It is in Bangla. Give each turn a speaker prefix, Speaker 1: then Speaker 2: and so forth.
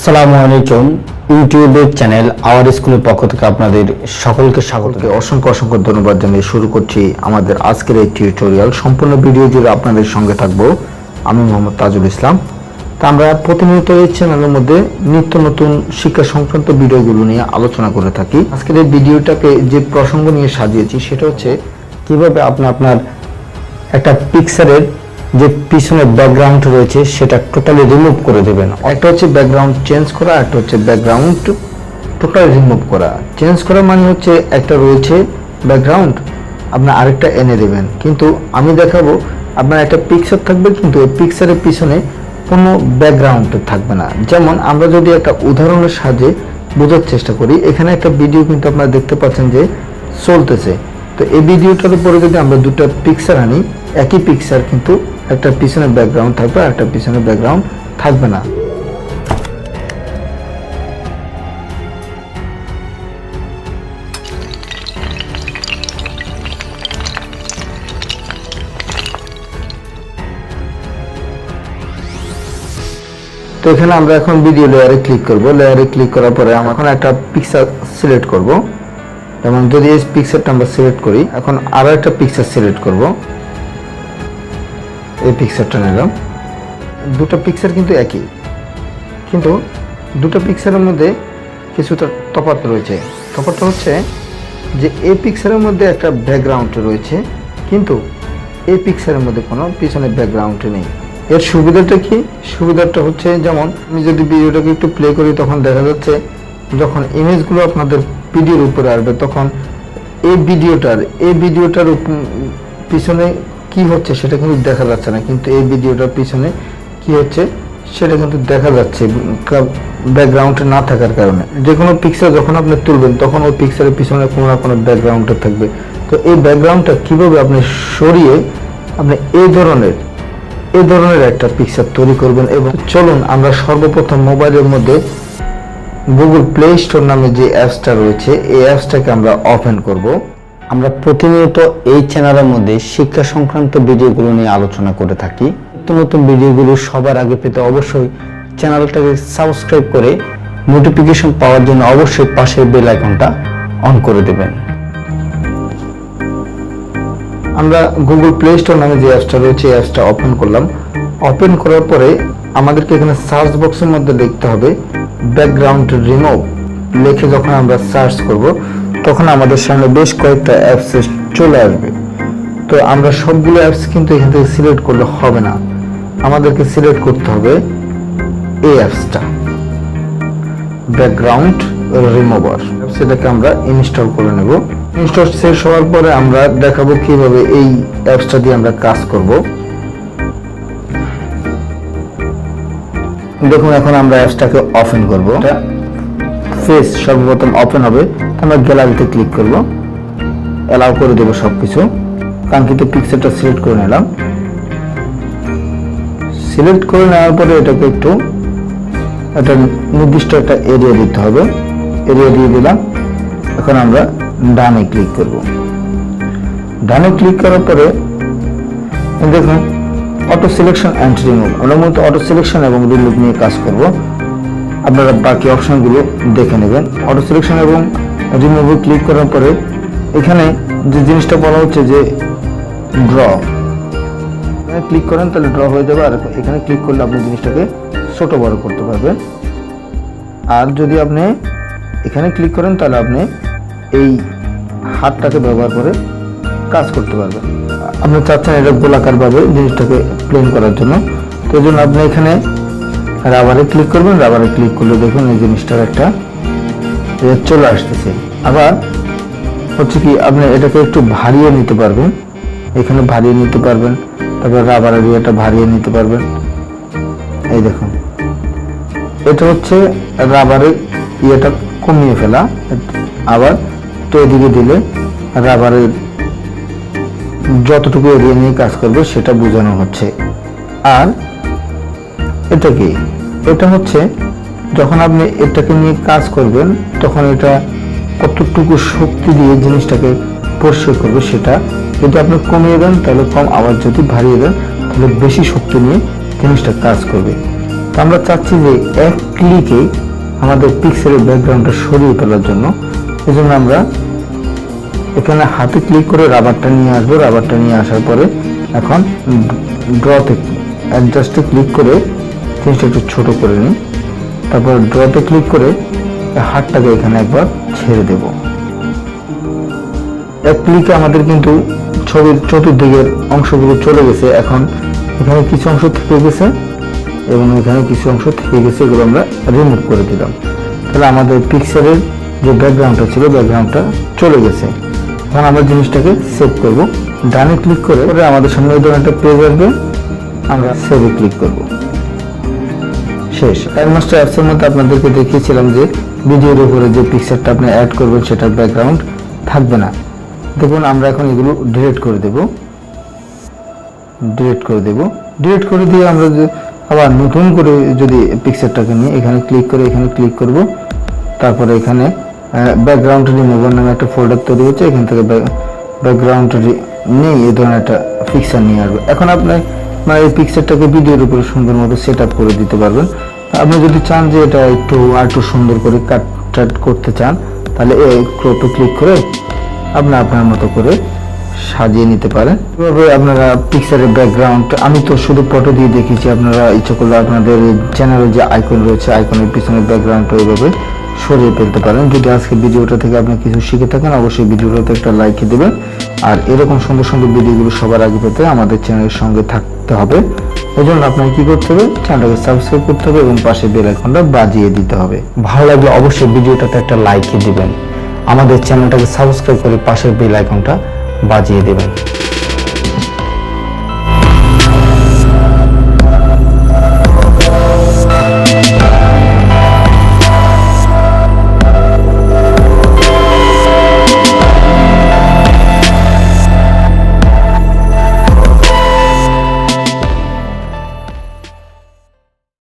Speaker 1: আসসালামু আলাইকুম ইউটিউবের চ্যানেল আওয়ার স্কুলের পক্ষ থেকে আপনাদের সকলকে স্বাগত।
Speaker 2: অসংখ্য অসংখ্য ধন্যবাদ জানিয়ে শুরু করছি আমাদের আজকের এই টিউটোরিয়াল। সম্পূর্ণ ভিডিও জুড়ে আপনাদের সঙ্গে থাকবো আমি মোহাম্মদ তাজুল ইসলাম। তা আমরা প্রতিনিয়ত এই চ্যানেলের মধ্যে নিত্য নতুন শিক্ষা সংক্রান্ত ভিডিওগুলো নিয়ে আলোচনা করে থাকি। আজকের এই ভিডিওটাকে যে প্রসঙ্গ নিয়ে সাজিয়েছি সেটা হচ্ছে
Speaker 1: কিভাবে আপনি আপনার একটা পিকচারের যে পিছনে ব্যাকগ্রাউন্ড রয়েছে সেটা টোটালি রিমুভ করে দেবেন।
Speaker 2: একটা হচ্ছে ব্যাকগ্রাউন্ড চেঞ্জ করা, একটা হচ্ছে ব্যাকগ্রাউন্ড টোটালি রিমুভ করা। চেঞ্জ করা মানে হচ্ছে একটা রয়েছে ব্যাকগ্রাউন্ড আপনি আরেকটা এনে দেবেন, কিন্তু আমি দেখাবো আপনার একটা পিকচার থাকবে কিন্তু এই পিকচারের পিছনে কোনো ব্যাকগ্রাউন্ড থাকবে না। যেমন আমরা যদি একটা উদাহরণের সাহায্যে বোঝার চেষ্টা করি, এখানে একটা ভিডিও কিন্তু আপনারা দেখতে পাচ্ছেন যে চলতেছে। তো এই ভিডিওটার উপরে যদি আমরা দুটো পিকচার আনি, একই পিকচার কিন্তু একটা পিছনে ব্যাকগ্রাউন্ড থাকবে আর একটা পিছনে ব্যাকগ্রাউন্ড থাকবে না। তো এখানে আমরা এখন ভিডিও লেয়ারে ক্লিক করব। লেয়ারে ক্লিক করার পরে আমরা এখন একটা পিকচার সিলেক্ট করব। যেমন যদি এই পিকচারটা আমরা সিলেক্ট করি, এখন আরো একটা পিকচার সিলেক্ট করব। এই পিকচারটা নিলাম। দুটো পিকচার কিন্তু একই, কিন্তু দুটো পিকচারের মধ্যে কিছুটা তফাৎ রয়েছে। তফাৎটা হচ্ছে যে এই পিকচারের মধ্যে একটা ব্যাকগ্রাউন্ড রয়েছে, কিন্তু এই পিকচারের মধ্যে কোনো পিছনে ব্যাকগ্রাউন্ড নেই। এর সুবিধাটা কি? সুবিধাটা হচ্ছে যেমন আমি যদি ভিডিওটাকে একটু প্লে করি, তখন দেখা যাচ্ছে যখন ইমেজগুলো আপনাদের ভিডিওর উপরে আসবে তখন এই ভিডিওটার পিছনে কি হচ্ছে সেটা কিন্তু দেখা যাচ্ছে না, কিন্তু এই ভিডিওটার পিছনে কি হচ্ছে সেটা কিন্তু দেখা যাচ্ছে ব্যাকগ্রাউন্ড না থাকার কারণে। যে কোনো পিকচার যখন আপনি তুলবেন তখন ওই পিকচারের পিছনে কোনো না কোনো ব্যাকগ্রাউন্ড থাকবে। তো এই ব্যাকগ্রাউন্ডটা কিভাবে আপনি সরিয়ে আপনি এই ধরনের একটা পিকচার তৈরি করবেন। এবং চলুন আমরা সর্বপ্রথম মোবাইলের মধ্যে গুগল প্লে স্টোর নামে যে অ্যাপসটা রয়েছে এই অ্যাপসটাকে আমরা ওপেন করব।
Speaker 1: আমরা প্রতিনিয়ত এই চ্যানেলের মধ্যে শিক্ষা সংক্রান্ত ভিডিওগুলো নিয়ে আলোচনা করে থাকি। নতুন নতুন ভিডিওগুলো সবার আগে পেতে অবশ্যই চ্যানেলটাকে সাবস্ক্রাইব করে নোটিফিকেশন পাওয়ার জন্য অবশ্যই পাশের বেল আইকনটা অন করে দেবেন।
Speaker 2: আমরা গুগল প্লে স্টোর নামে যে অ্যাপসটা রয়েছে এই অ্যাপসটা ওপেন করলাম। ওপেন করার পরে আমাদেরকে এখানে সার্চ বক্সের মধ্যে লিখতে হবে ব্যাকগ্রাউন্ড রিমুভ। লিখে যখন আমরা সার্চ করব তখন আমাদের সামনে বেশ কয়েকটা অ্যাপস চলে আসবে। তো আমরা সবগুলো অ্যাপস কিন্তু এখান থেকে সিলেক্ট করলে হবে না, আমাদেরকে সিলেক্ট করতে হবে এই অ্যাপসটা ব্যাকগ্রাউন্ড রিমুভার। সেটাকে আমরা ইনস্টল করে নেব। ইনস্টল শেষ হওয়ার পরে আমরা দেখাবো কিভাবে এই অ্যাপসটা দিয়ে আমরা কাজ করব। দেখুন এখন আমরা অ্যাপসটাকে ওপেন করব। ফেস সর্বপ্রথম ওপেন হবে, আমরা গ্যালারিতে ক্লিক করব, অ্যালাউ করে দেব সবকিছু। কাঙ্ক্ষিত পিকচারটা সিলেক্ট করে নিলাম। সিলেক্ট করে নেওয়ার পরে এটাকে একটু একটা নির্দিষ্ট একটা এরিয়া দিতে হবে। এরিয়া দিয়ে দিলাম। এখন আমরা ডানে ক্লিক করব। ডানে ক্লিক করার পরে দেখুন অটো সিলেকশন অ্যান্ড রিমুভ। আমরা মূলত অটো সিলেকশন এবং রিমুভ নিয়ে কাজ করব। আপনারা বাকি অপশনগুলো দেখে নেবেন। অটো সিলেকশন এবং রিমুভে ক্লিক করার পরে এখানে যে জিনিসটা বলা হচ্ছে যে ড্র, ক্লিক করেন তাহলে ড্র হয়ে যাবে। আর এখানে ক্লিক করলে আপনি জিনিসটাকে ছোট বড় করতে পারবেন। আর যদি আপনি এখানে ক্লিক করেন তাহলে আপনি এই হাতটাকে ব্যবহার করে কাজ করতে পারবেন। আপনি চাচ্ছেন এটা গোলাকার ভাবে জিনিসটাকে প্লেন করার জন্য, তো এই জন্য আপনি এখানে রাবারে ক্লিক করবেন। রাবারে ক্লিক করলে দেখুন এই জিনিসটার একটা চলে আসতেছে। আবার হচ্ছে কি আপনি এটাকে একটু ভারিয়ে নিতে পারবেন, এখানে ভারিয়ে নিতে পারবেন। তারপর রাবারের ইয়েটা ভারিয়ে নিতে পারবেন। এই দেখুন এটা হচ্ছে রাবারের ইয়েটা কমিয়ে ফেলা। আবার তো এদিকে দিলে রাবারের যতটুকু এরিয়া নিয়ে কাজ করবে সেটা বোঝানো হচ্ছে। আর এটা কি? এটা হচ্ছে যখন আপনি এটাকে নিয়ে কাজ করবেন তখন এটা কতটুকু শক্তি দিয়ে জিনিসটাকে পরিষ্কার করবে সেটা। যদি আপনি কমিয়ে দেন তাহলে কম, আবার যদি বাড়িয়ে দেন তাহলে বেশি শক্তি নিয়ে জিনিসটা কাজ করবে। তো আমরা চাচ্ছি যে এক ক্লিকে আমাদের পিক্সেলের ব্যাকগ্রাউন্ডটা সরিয়ে ফেলার জন্য। এই জন্য আমরা এখানে হাতে ক্লিক করে রাবারটা নিয়ে আসবো। রাবারটা নিয়ে আসার পরে এখন ড্রতে অ্যাডজাস্টে ক্লিক করে জিনিসটা একটু ছোট করে নিই। তারপর ড্রতে ক্লিক করে হাতটাকে এখানে একবার ছেড়ে দেব। এক ক্লিকে আমাদের কিন্তু ছবির চতুর্দিকের অংশগুলো চলে গেছে। এখন এখানে কিছু অংশ থেকে গেছে এবং এখানে কিছু অংশ থেকে গেছে, এগুলো আমরা রিমুভ করে দিলাম। তাহলে আমাদের পিক্সেলের যে ব্যাকগ্রাউন্ডটা ছিল ব্যাকগ্রাউন্ডটা চলে গেছে। এখন আমরা জিনিসটাকে সেভ করব। ডানে ক্লিক করে আমাদের সামনে এই ধরনের একটা পেজ আসবে, আমরা সেভে ক্লিক করব। শেষ। কাইনমাস্টার অ্যাপসের মধ্যে আপনাদেরকে দেখিয়েছিলাম যে ভিডিওর উপরে যে পিকচারটা আপনি অ্যাড করবেন সেটার ব্যাকগ্রাউন্ড থাকবে না। দেখুন আমরা এখন এগুলো ডিলিট করে দেব। ডিলিট করে দিয়ে আমরা আবার নতুন করে যদি পিকচারটাকে নিয়ে এখানে ক্লিক করে এখানে ক্লিক করব। তারপরে এখানে ব্যাকগ্রাউন্ড রিমুভার নামে একটা ফোল্ডার তৈরি হচ্ছে, এখান থেকে ব্যাকগ্রাউন্ড নেই এই ধরনের একটা পিকচার নিয়ে আসবে। এখন আপনার এই পিকচারটাকে ভিডিওর উপরে সুন্দর মতো সেট আপ করে দিতে পারবেন। আপনি যদি চান যে এটা একটু সুন্দর করে কাট করতে চান, তাহলে একটু ক্লিক করে আপনার মতো করে সাজিয়ে নিতে পারেন। এভাবে আপনারা পিকচারের ব্যাকগ্রাউন্ড, আমি তো শুধু ফটো দিয়ে দেখিয়েছি, আপনারা ইচ্ছা করলে আপনাদের চ্যানেলে যে আইকন রয়েছে আইকনের পিছনের ব্যাকগ্রাউন্ডটা এইভাবে সরিয়ে ফেলতে পারেন। যদি আজকে ভিডিওটা থেকে আপনি কিছু শিখে থাকেন, অবশ্যই ভিডিওটাতে একটা লাইক দেবেন। আর এরকম সুন্দর সুন্দর ভিডিওগুলো সবার আগে পেতে আমাদের চ্যানেলের সঙ্গে থাকতে হবে। এই জন্য আপনাকে কি করতে হবে, চ্যানেলটাকে সাবস্ক্রাইব করতে হবে এবং পাশে বেল আইকনটা বাজিয়ে দিতে হবে।
Speaker 1: ভালো লাগলে অবশ্যই ভিডিওটাতে একটা লাইক দিবেন, আমাদের চ্যানেলটাকে সাবস্ক্রাইব করে পাশের বেল আইকনটা বাজিয়ে দেবেন।